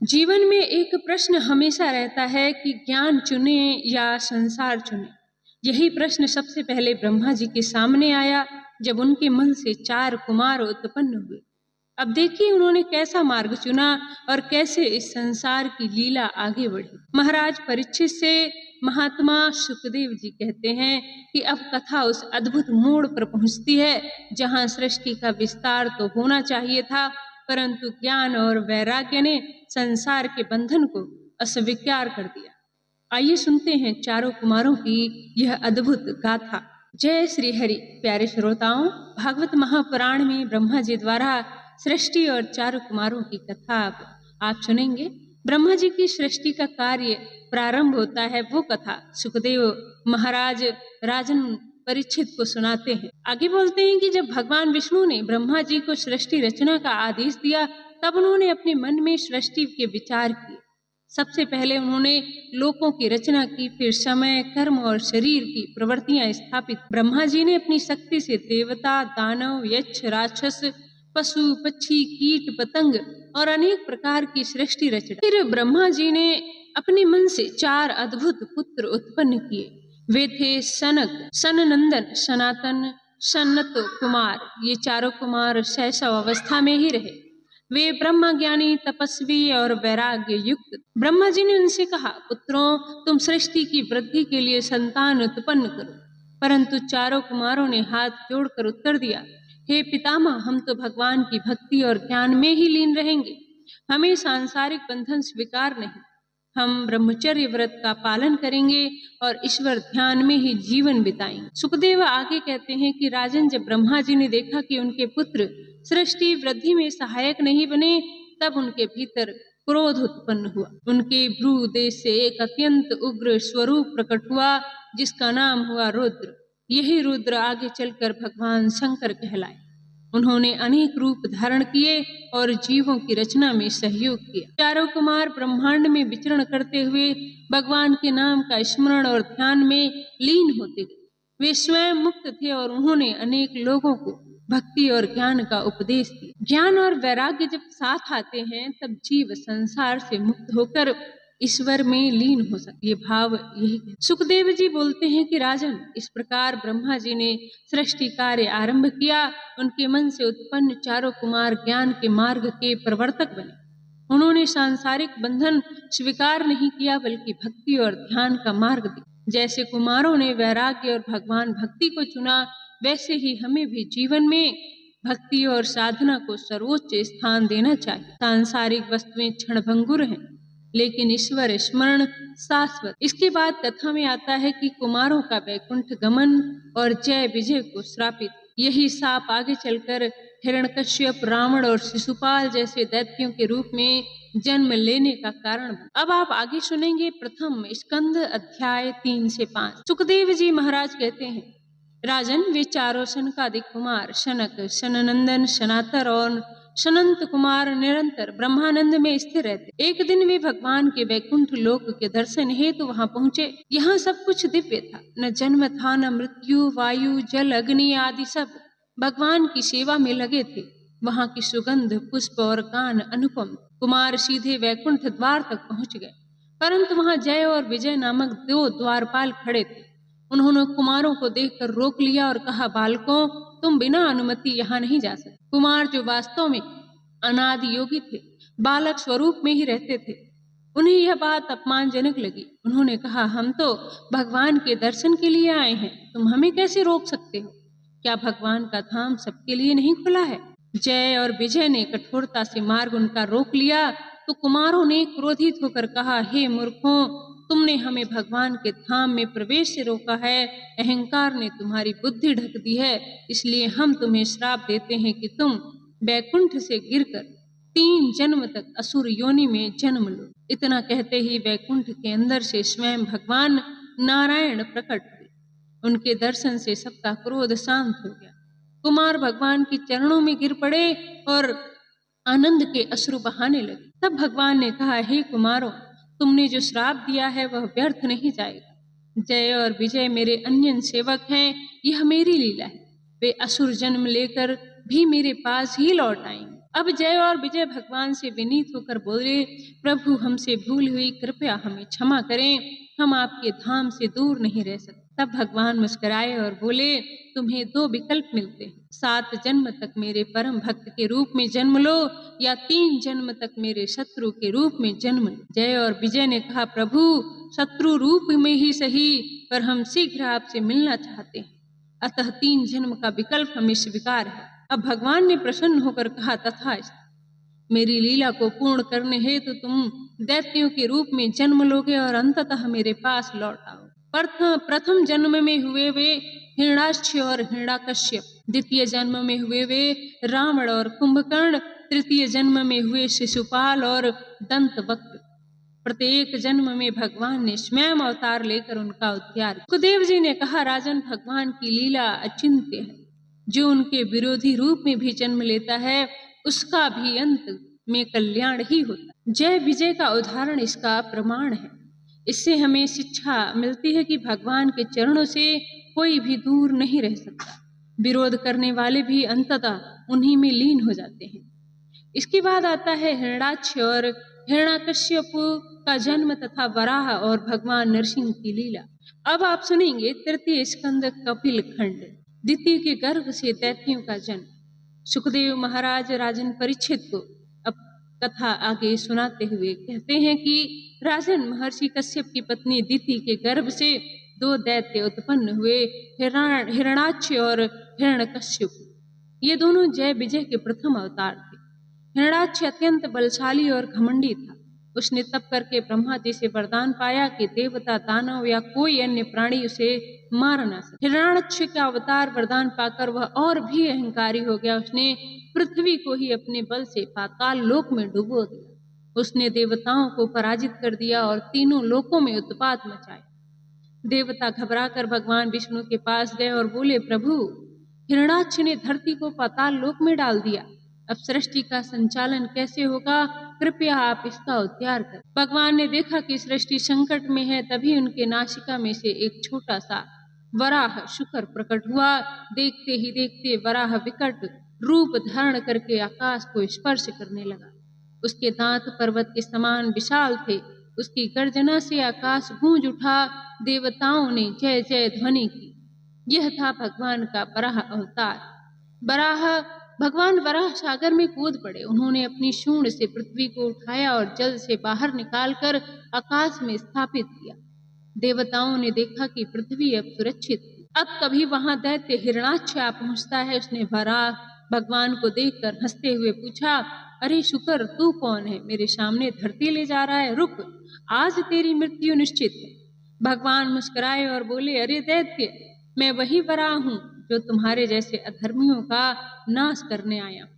जीवन में एक प्रश्न हमेशा रहता है कि ज्ञान चुने या संसार चुने। यही प्रश्न सबसे पहले ब्रह्मा जी के सामने आया जब उनके मन से 4 कुमार उत्पन्न हुए। अब देखिए उन्होंने कैसा मार्ग चुना और कैसे इस संसार की लीला आगे बढ़ी। महाराज परीक्षित से महात्मा सुखदेव जी कहते हैं कि अब कथा उस अद्भुत मोड़ पर पहुंचती है जहां सृष्टि का विस्तार तो होना चाहिए था, परंतु ज्ञान और वैराग्य ने संसार के बंधन को अस्वीकार कर दिया। आइए सुनते हैं चारों कुमारों की यह अद्भुत गाथा। जय श्री हरि। प्यारे श्रोताओं, भागवत महापुराण में ब्रह्मा जी द्वारा सृष्टि और चारों कुमारों की कथा आप सुनेंगे। ब्रह्मा जी की सृष्टि का कार्य प्रारंभ होता है, वो कथा सुखदेव महाराज राजन परीक्षित को सुनाते हैं। आगे बोलते हैं कि जब भगवान विष्णु ने ब्रह्मा जी को सृष्टि रचना का आदेश दिया, तब उन्होंने अपने मन में सृष्टि के विचार किए। सबसे पहले उन्होंने लोकों की रचना की, फिर समय, कर्म और शरीर की प्रवृत्तियां स्थापित। ब्रह्मा जी ने अपनी शक्ति से देवता, दानव, यक्ष, राक्षस, पशु, पक्षी, कीट, पतंग और अनेक प्रकार की सृष्टि रचना। फिर ब्रह्मा जी ने अपने मन से 4 अद्भुत पुत्र उत्पन्न किए। वे थे सनक, सननंदन, सनातन, सनत कुमार। ये चारों कुमार शैशव अवस्था में ही रहे। वे ब्रह्मज्ञानी, तपस्वी और वैराग्य युक्त। ब्रह्मा जी ने उनसे कहा, पुत्रों, तुम सृष्टि की वृद्धि के लिए संतान उत्पन्न करो। परंतु चारों कुमारों ने हाथ जोड़कर उत्तर दिया, हे पितामह, हम तो भगवान की भक्ति और ज्ञान में ही लीन रहेंगे। हमें सांसारिक बंधन स्वीकार नहीं। हम ब्रह्मचर्य व्रत का पालन करेंगे और ईश्वर ध्यान में ही जीवन बिताएंगे। सुखदेव आगे कहते हैं कि राजन, जब ब्रह्मा जी ने देखा कि उनके पुत्र सृष्टि वृद्धि में सहायक नहीं बने, तब उनके भीतर क्रोध उत्पन्न हुआ। उनके भ्रू देश से एक अत्यंत उग्र स्वरूप प्रकट हुआ, जिसका नाम हुआ रुद्र। यही रुद्र आगे चलकर भगवान शंकर कहलाए। उन्होंने अनेक रूप धारण किए और जीवों की रचना में सहयोग किया। चारों कुमार ब्रह्मांड में विचरण करते हुए भगवान के नाम का स्मरण और ध्यान में लीन होते गए। वे स्वयं मुक्त थे और उन्होंने अनेक लोगों को भक्ति और ज्ञान का उपदेश दिया। ज्ञान और वैराग्य जब साथ आते हैं, तब जीव संसार से मुक्त होकर ईश्वर में लीन हो सकते। ये भाव यही है। सुखदेव जी बोलते हैं कि राजन, इस प्रकार ब्रह्मा जी ने सृष्टि कार्य आरंभ किया। उनके मन से उत्पन्न चारों कुमार ज्ञान के मार्ग के प्रवर्तक बने। उन्होंने सांसारिक बंधन स्वीकार नहीं किया, बल्कि भक्ति और ध्यान का मार्ग दिया। जैसे कुमारों ने वैराग्य और भगवान भक्ति को चुना, वैसे ही हमें भी जीवन में भक्ति और साधना को सर्वोच्च स्थान देना चाहिए। सांसारिक वस्तुएं क्षणभंगुर हैं, लेकिन ईश्वर स्मरण शाश्वत। इसके बाद कथा में आता है कि कुमारों का वैकुंठ गमन और जय विजय को श्रापित। यही साप आगे चलकर हिरण्यकश्यप, रावण और शिशुपाल जैसे दैत्यों के रूप में जन्म लेने का कारण। अब आप आगे सुनेंगे प्रथम स्कंद अध्याय 3 से 5। सुखदेव जी महाराज कहते हैं, राजन, वे चारों सनकादिक कुमार सनक, सननंदन, सनातर और सनंत कुमार निरंतर ब्रह्मानंद में स्थिर रहते। एक दिन वे भगवान के वैकुंठ लोक के दर्शन हेतु वहां पहुंचे। यहाँ सब कुछ दिव्य था। न जन्म था, न मृत्यु, वायु, जल, अग्नि आदि सब भगवान की सेवा में लगे थे। वहां की सुगंध, पुष्प और गान अनुपम। कुमार सीधे वैकुंठ द्वार तक पहुंच गए, परंतु वहां जय और विजय नामक 2 द्वारपाल खड़े थे। उन्होंने कुमारों को देखकर रोक लिया और कहा, बालकों, तुम बिना अनुमति यहाँ नहीं जा सकते। कुमार, जो वास्तव में अनादि योगी थे, बालक स्वरूप में ही रहते थे, उन्हें यह बात अपमानजनक लगी। उन्होंने कहा, हम तो भगवान के दर्शन के लिए आए हैं, तुम हमें कैसे रोक सकते हो? क्या भगवान का धाम सबके लिए नहीं खुला है? जय और विजय ने कठोरता से मार्ग उनका रोक लिया, तो कुमारों ने क्रोधित होकर कहा, हे मूर्खों, तुमने हमें भगवान के धाम में प्रवेश से रोका है। अहंकार ने तुम्हारी बुद्धि ढक दी है, इसलिए हम तुम्हें श्राप देते हैं कि तुम वैकुंठ से गिरकर 3 जन्म तक असुर योनि में जन्म लो। इतना कहते ही वैकुंठ के अंदर से स्वयं भगवान नारायण प्रकट हुए। उनके दर्शन से सबका क्रोध शांत हो गया। कुमार भगवान के चरणों में गिर पड़े और आनंद के अश्रु बहाने लगे। तब भगवान ने कहा, हे कुमारों, तुमने जो श्राप दिया है वह व्यर्थ नहीं जाएगा। जय और विजय मेरे अन्य सेवक हैं, यह मेरी लीला है। वे असुर जन्म लेकर भी मेरे पास ही लौट आएंगे। अब जय और विजय भगवान से विनीत होकर बोले, प्रभु हमसे भूल हुई, कृपया हमें क्षमा करें, हम आपके धाम से दूर नहीं रह सकते। तब भगवान मुस्कुराए और बोले, तुम्हें दो विकल्प मिलते हैं, 7 जन्म तक मेरे परम भक्त के रूप में जन्म लो या 3 जन्म तक मेरे शत्रु के रूप में जन्म लो। जय और विजय ने कहा, प्रभु शत्रु रूप में ही सही, पर हम शीघ्र आपसे मिलना चाहते हैं, अतः 3 जन्म का विकल्प हमें स्वीकार है। अब भगवान ने प्रसन्न होकर कहा, तथास्तु, मेरी लीला को पूर्ण करने हेतु तुम दैत्यों के रूप में जन्म लोगे और अंततः मेरे पास लौट आओ। प्रथम जन्म में हुए वे हिरण्याक्ष और हिरण्याकश्यप, द्वितीय जन्म में हुए वे रावण और कुंभकर्ण, तृतीय जन्म में हुए शिशुपाल और दंतवक्र। प्रत्येक जन्म में भगवान ने स्वयं अवतार लेकर उनका उद्धार किया। सुखदेव जी ने कहा, राजन, भगवान की लीला अचिंत्य है। जो उनके विरोधी रूप में भी जन्म लेता है उसका भी अंत में कल्याण ही होता है। जय विजय का उदाहरण इसका प्रमाण है। इससे हमें शिक्षा मिलती है कि भगवान के चरणों से कोई भी दूर नहीं रह सकता। विरोध करने वाले भी अंततः उन्हीं में लीन हो जाते हैं। इसके बाद आता है हिरण्याक्ष और हिरण्याकश्यप का जन्म तथा वराह और भगवान नरसिंह की लीला। अब आप सुनेंगे तृतीय स्कंद कपिल खंड, दिति के गर्भ से दैत्यों का जन्म। सुखदेव महाराज राजन परीक्षित को अब कथा आगे सुनाते हुए कहते हैं कि राजन, महर्षि कश्यप की पत्नी दिति के गर्भ से 2 दैत्य उत्पन्न हुए, हिरण्याक्ष और हिरण्यकश्यप। ये दोनों जय विजय के प्रथम अवतार थे। हिरण्याक्ष अत्यंत बलशाली और घमंडी था। उसने तप करके ब्रह्मा जी से वरदान पाया कि देवता, दानव या कोई अन्य प्राणी उसे मार ना सके। हिरण्याक्ष का अवतार वरदान पाकर वह और भी अहंकारी हो गया। उसने पृथ्वी को ही अपने बल से पाताल लोक में डुबो दिया। उसने देवताओं को पराजित कर दिया और तीनों लोकों में उत्पात मचाया। देवता घबराकर भगवान विष्णु के पास गए और बोले, प्रभु, हिरण्याक्ष ने धरती को पाताल लोक में डाल दिया। अब सृष्टि का संचालन कैसे होगा? कृपया आप इसका उद्धार करें। भगवान ने देखा कि सृष्टि संकट में है, तभी उनके नासिका में से एक छोटा सा वराह शुकर प्रकट हुआ। देखते ही देखते वराह विकट रूप धारण करके आकाश को स्पर्श करने लगा। उसके दांत पर्वत के समान विशाल थे। उसकी गर्जना से आकाश गूंज उठा। देवताओं ने जय जय ध्वनि की। यह था भगवान का वराह अवतार। भगवान वराह सागर में कूद पड़े। उन्होंने अपनी सूंड से पृथ्वी को उठाया और जल से बाहर निकालकर आकाश में स्थापित किया। देवताओं ने देखा कि पृथ्वी अब सुरक्षित थी। अब कभी वहां दैत्य हिरण्याक्ष आ पहुंचता है। उसने वराह भगवान को देखकर हंसते हुए पूछा, अरे शुकर, तू कौन है? मेरे सामने धरती ले जा रहा है, रुक, आज तेरी मृत्यु निश्चित है। भगवान मुस्कुराए और बोले, अरे दैत्य, मैं वही वराह हूँ जो तुम्हारे जैसे अधर्मियों का नाश करने आया।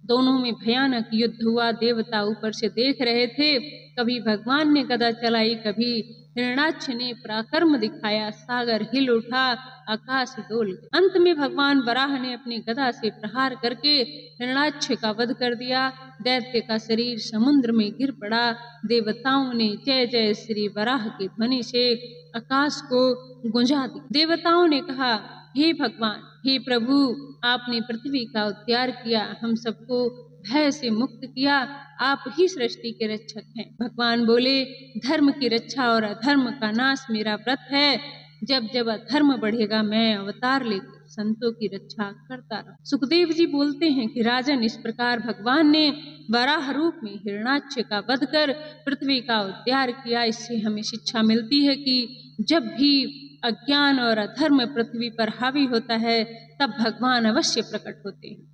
दोनों में भयानक युद्ध हुआ। देवता ऊपर से देख रहे थे। कभी भगवान ने गदा चलाई, कभी हिरण्याक्ष ने पराक्रम दिखाया। सागर हिल उठा, आकाश डोल गया। अंत में भगवान वराह ने अपनी गदा से प्रहार करके हिरण्याक्ष का वध कर दिया। दैत्य का शरीर समुद्र में गिर पड़ा। देवताओं ने जय जय श्री वराह की ध्वनि से आकाश को गुंजा दिया। देवताओं ने कहा, हे भगवान, हे प्रभु, आपने पृथ्वी का उद्धार किया, हम सबको भय से मुक्त किया, आप ही सृष्टि के रक्षक हैं। भगवान बोले, धर्म की रक्षा और अधर्म का नाश मेरा व्रत है। जब जब अधर्म बढ़ेगा मैं अवतार लेकर संतों की रक्षा करता रहूं। सुखदेव जी बोलते हैं कि राजन, इस प्रकार भगवान ने वराह रूप में हिरण्याक्ष का वध कर पृथ्वी का उद्धार किया। इससे हमें शिक्षा मिलती है कि जब भी अज्ञान और अधर्म पृथ्वी पर हावी होता है तब भगवान अवश्य प्रकट होते हैं।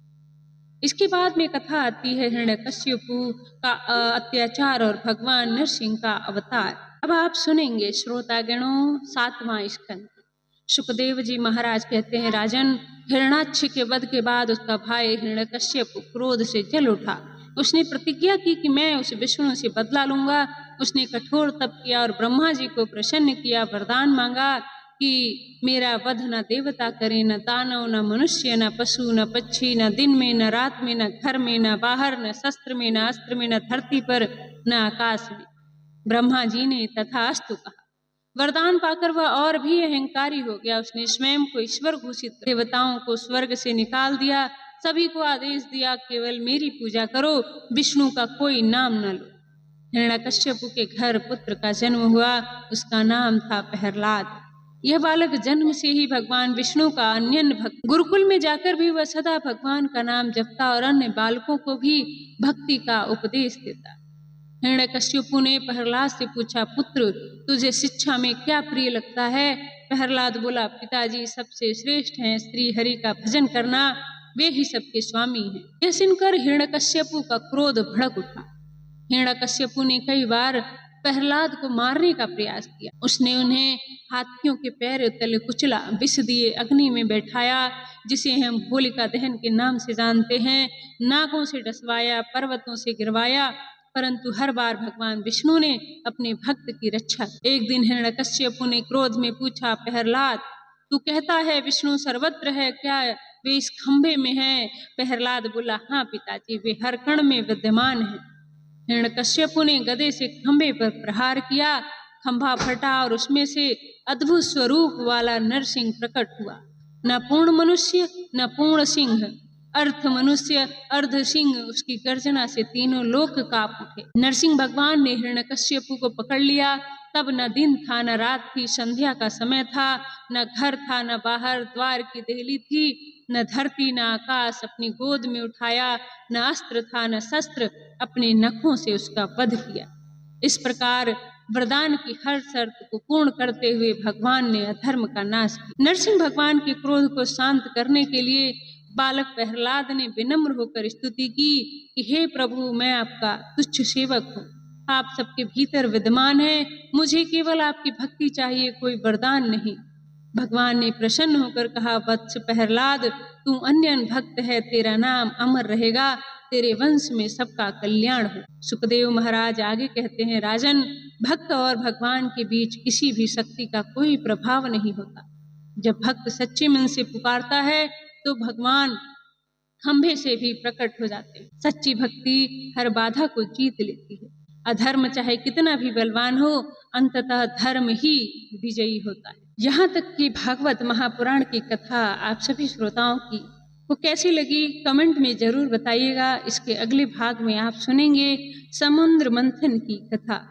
इसके बाद में कथा आती है हिरण्यकश्यप का अत्याचार और भगवान नरसिंह का अवतार। अब आप सुनेंगे श्रोतागणों 7वां स्कंद। सुखदेव जी महाराज कहते हैं, राजन, हिरण्याक्ष के वध के बाद उसका भाई हिरण्यकश्यप क्रोध से जल उठा। उसने प्रतिज्ञा की कि मैं उस विष्णु से बदला लूंगा। उसने कठोर तप किया और ब्रह्मा जी को प्रसन्न किया। वरदान मांगा कि मेरा वध न देवता करे, न दानव, न मनुष्य, न पशु, न पक्षी, न दिन में, न रात में, न घर में, न बाहर, न शस्त्र में, न अस्त्र में, न धरती पर, न आकाश में। ब्रह्मा जी ने तथास्तु कहा। वरदान पाकर वह और भी अहंकारी हो गया। उसने स्वयं को ईश्वर घोषित, देवताओं को स्वर्ग से निकाल दिया। सभी को आदेश दिया केवल मेरी पूजा करो, विष्णु का कोई नाम न लो। हिरण्यकश्यपु के घर पुत्र का जन्म हुआ, उसका नाम था प्रहलाद। यह बालक जन्म से ही भगवान विष्णु का अनन्य भक्त। गुरुकुल में जाकर भी वह सदा भगवान का नाम जपता और अन्य बालकों को भी भक्ति का उपदेश देता। हिरण्यकश्यपु ने प्रहलाद से पूछा, पुत्र तुझे शिक्षा में क्या प्रिय लगता है? प्रहलाद बोला, पिताजी सबसे श्रेष्ठ हैं श्री हरि का भजन करना, वे ही सबके स्वामी हैं। यह सुनकर हिरण्यकश्यपु का क्रोध भड़क उठा। हिरण्यकश्यपु ने कई बार प्रहलाद को मारने का प्रयास किया। उसने उन्हें हाथियों के पैर तले कुचला, विष दिए, अग्नि में बैठाया जिसे हम होलिका दहन के नाम से जानते हैं, नागों से डसवाया, पर्वतों से गिरवाया, परंतु हर बार भगवान विष्णु ने अपने भक्त की रक्षा की। एक दिन हिरण्यकश्यपु ने क्रोध में पूछा, प्रहलाद तू कहता है विष्णु सर्वत्र है, क्या वे इस खंभे में है? प्रहलाद बोला, हाँ पिताजी, वे हर कण में विद्यमान है। हिरण्यकश्यपु ने गदे से खंभे पर प्रहार किया, खंभा फटा और उसमें से अद्भुत स्वरूप वाला नरसिंह प्रकट हुआ। न पूर्ण मनुष्य न पूर्ण सिंह, अर्ध मनुष्य अर्ध सिंह, उसकी गर्जना से तीनों लोक कांप उठे। नरसिंह भगवान ने हिरण्यकश्यपु को पकड़ लिया। तब न दिन था न रात थी, संध्या का समय था, न घर था न बाहर द्वार की देहली थी, न धरती न आकाश, अपनी गोद में उठाया, न अस्त्र था न शस्त्र, अपने नखों से उसका वध किया। इस प्रकार वरदान की हर शर्त को पूर्ण करते हुए भगवान ने अधर्म का नाश किया। नरसिंह भगवान के क्रोध को शांत करने के लिए बालक प्रहलाद ने विनम्र होकर स्तुति की कि हे प्रभु, मैं आपका तुच्छ सेवक हूँ, आप सबके भीतर विद्यमान हैं, मुझे केवल आपकी भक्ति चाहिए, कोई वरदान नहीं। भगवान ने प्रसन्न होकर कहा, वत्स प्रहलाद, तू अन्य भक्त है, तेरा नाम अमर रहेगा, तेरे वंश में सबका कल्याण हो। सुखदेव महाराज आगे कहते हैं, राजन, भक्त और भगवान के बीच किसी भी शक्ति का कोई प्रभाव नहीं होता। जब भक्त सच्चे मन से पुकारता है तो भगवान खंभे से भी प्रकट हो जाते हैं। सच्ची भक्ति हर बाधा को जीत लेती है। अधर्म चाहे कितना भी बलवान हो, अंततः धर्म ही विजयी होता है। यहाँ तक कि भागवत महापुराण की कथा आप सभी श्रोताओं की को कैसी लगी कमेंट में जरूर बताइएगा। इसके अगले भाग में आप सुनेंगे समुद्र मंथन की कथा।